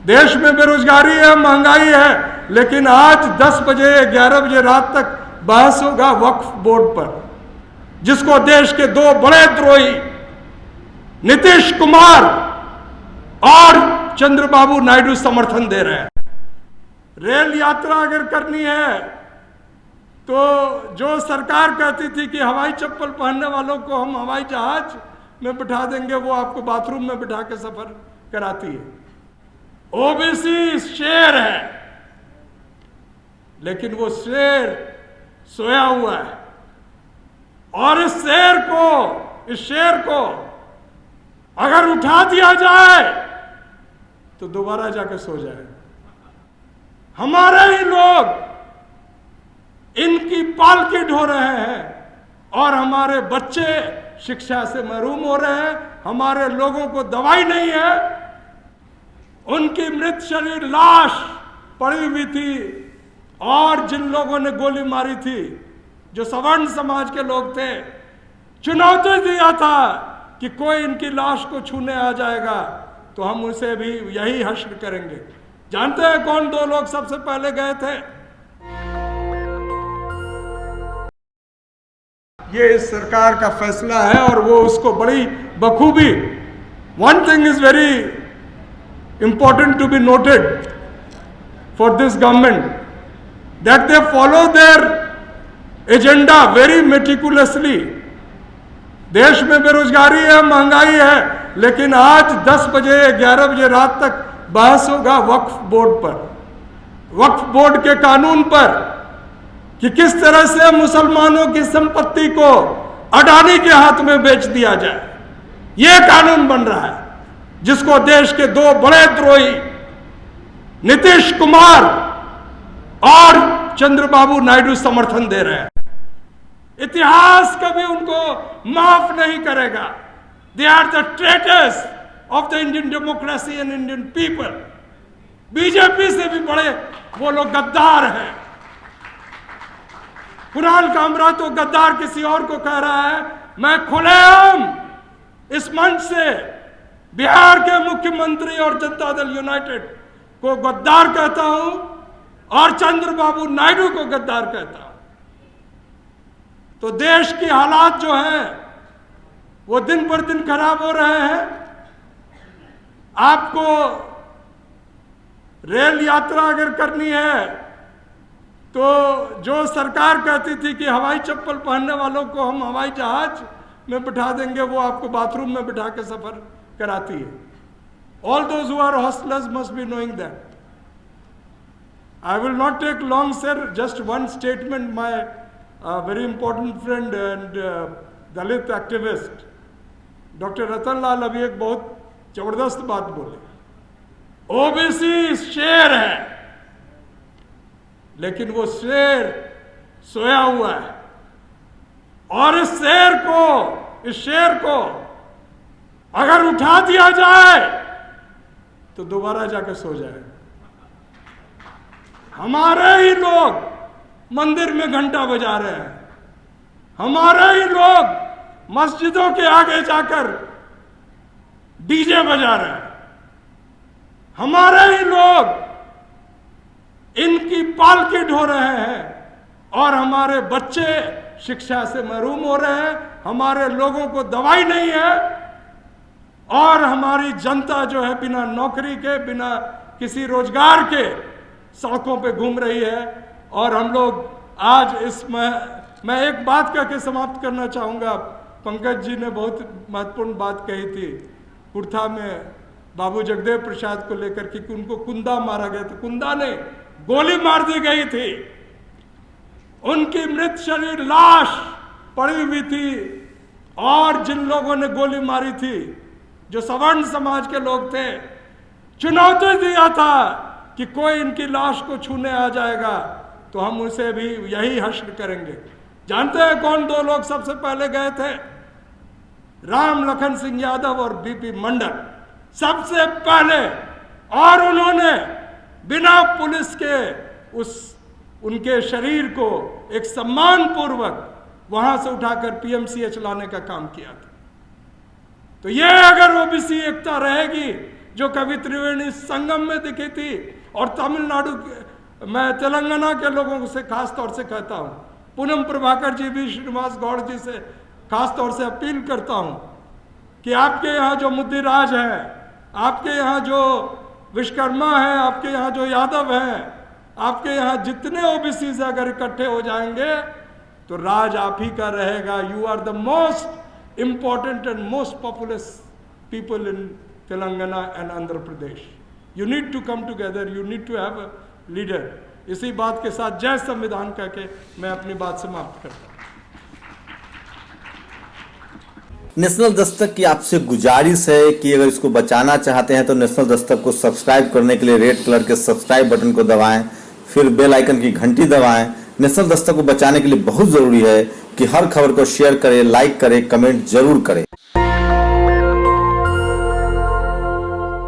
देश में बेरोजगारी है, महंगाई है, लेकिन आज 10 बजे 11 बजे रात तक बहस होगा वक्फ बोर्ड पर, जिसको देश के दो बड़े द्रोही नीतीश कुमार और चंद्रबाबू नायडू समर्थन दे रहे हैं। रेल यात्रा अगर करनी है तो जो सरकार कहती थी कि हवाई चप्पल पहनने वालों को हम हवाई जहाज में बिठा देंगे, वो आपको बाथरूम में बिठा के सफर कराती है। ओबीसी शेर है, लेकिन वो शेर सोया हुआ है, और इस शेर को अगर उठा दिया जाए तो दोबारा जाके सो जाए। हमारे ही लोग इनकी पालकी ढो रहे हैं और हमारे बच्चे शिक्षा से महरूम हो रहे हैं। हमारे लोगों को दवाई नहीं है, उनकी मृत शरीर लाश पड़ी हुई थी, और जिन लोगों ने गोली मारी थी जो सवर्ण समाज के लोग थे, चुनौती दिया था कि कोई इनकी लाश को छूने आ जाएगा तो हम उसे भी यही हश्र करेंगे। जानते हैं कौन दो लोग सबसे पहले गए थे? ये इस सरकार का फैसला है और वो उसको बड़ी बखूबी, one thing is very important to be noted for this government, that they follow their agenda very meticulously. देश में बेरोजगारी है, महंगाई है, लेकिन आज 10 बजे 11 बजे रात तक बहस होगा वक्फ बोर्ड पर, वक्फ बोर्ड के कानून पर, कि किस तरह से मुसलमानों की संपत्ति को अडानी के हाथ में बेच दिया जाए। यह कानून बन रहा है जिसको देश के दो बड़े द्रोही नीतीश कुमार और चंद्रबाबू नायडू समर्थन दे रहे हैं। इतिहास कभी उनको माफ नहीं करेगा। They are the traitors of the Indian democracy and Indian people. BJP से भी बड़े वो लोग गद्दार हैं। कुणाल कामरा तो गद्दार किसी और को कह रहा है। मैं खुलेआम इस मंच से बिहार के मुख्यमंत्री और जनता दल यूनाइटेड को गद्दार कहता हूं और चंद्रबाबू नायडू को गद्दार कहता हूं। तो देश की हालात जो हैं वो दिन पर दिन खराब हो रहे हैं। आपको रेल यात्रा अगर करनी है तो जो सरकार कहती थी कि हवाई चप्पल पहनने वालों को हम हवाई जहाज में बिठा देंगे, वो आपको बाथरूम में बिठा के सफर कराती है। All those who are hostlers must be knowing that. I will not take long, sir. Just one statement. My very important friend and Dalit activist, Dr. रतन लाल अभी एक बहुत जबरदस्त बात बोले। ओबीसी शेर है, लेकिन वो शेर सोया हुआ है, और इस शेर को अगर उठा दिया जाए तो दोबारा जाकर सो जाए। हमारे ही लोग मंदिर में घंटा बजा रहे हैं, हमारे ही लोग मस्जिदों के आगे जाकर डीजे बजा रहे हैं, हमारे ही लोग इनकी पालकी ढो रहे हैं, और हमारे बच्चे शिक्षा से महरूम हो रहे हैं। हमारे लोगों को दवाई नहीं है, और हमारी जनता जो है बिना नौकरी के, बिना किसी रोजगार के सड़कों पे घूम रही है। और हम लोग आज मैं एक बात कह के समाप्त करना चाहूँगा। पंकज जी ने बहुत महत्वपूर्ण बात कही थी कुर्था में बाबू जगदेव प्रसाद को लेकर कि उनको कुंदा मारा गया था। कुंदा ने गोली मार दी गई थी, उनकी मृत शरीर लाश पड़ी हुई थी, और जिन लोगों ने गोली मारी थी जो सवर्ण समाज के लोग थे, चुनौती दिया था कि कोई इनकी लाश को छूने आ जाएगा तो हम उसे भी यही हश्र करेंगे। जानते हैं कौन दो लोग सबसे पहले गए थे? राम लखन सिंह यादव और बीपी मंडल सबसे पहले, और उन्होंने बिना पुलिस के उनके शरीर को एक सम्मान पूर्वक वहां से उठाकर पीएमसीएच लाने का काम किया था। तो ये अगर ओबीसी एकता रहेगी जो कभी त्रिवेणी संगम में दिखी थी। और तमिलनाडु मैं तेलंगाना के लोगों से खास तौर से कहता हूँ, पूनम प्रभाकर जी भी श्रीनिवास गौड़ जी से खास तौर से अपील करता हूँ कि आपके यहाँ जो मुद्दिराज है, आपके यहाँ जो विश्वकर्मा है, आपके यहाँ जो यादव हैं, आपके यहाँ जितने ओबीसी से अगर इकट्ठे हो जाएंगे तो राज आप ही का रहेगा। You are the most important and most populous people in Telangana and Andhra Pradesh. You need to come together, you need to have a leader. इसी बात के साथ जय संविधान कह के मैं अपनी बात समाप्त करता हूँ। नेशनल दस्तक की आपसे गुजारिश है कि अगर इसको बचाना चाहते हैं तो नेशनल दस्तक को सब्सक्राइब करने के लिए रेड कलर के सब्सक्राइब बटन को दबाएं, फिर बेल आइकन की घंटी दबाएं। नेशनल दस्तक को बचाने के लिए बहुत जरूरी है कि हर खबर को शेयर करें, लाइक करें, कमेंट जरूर करें।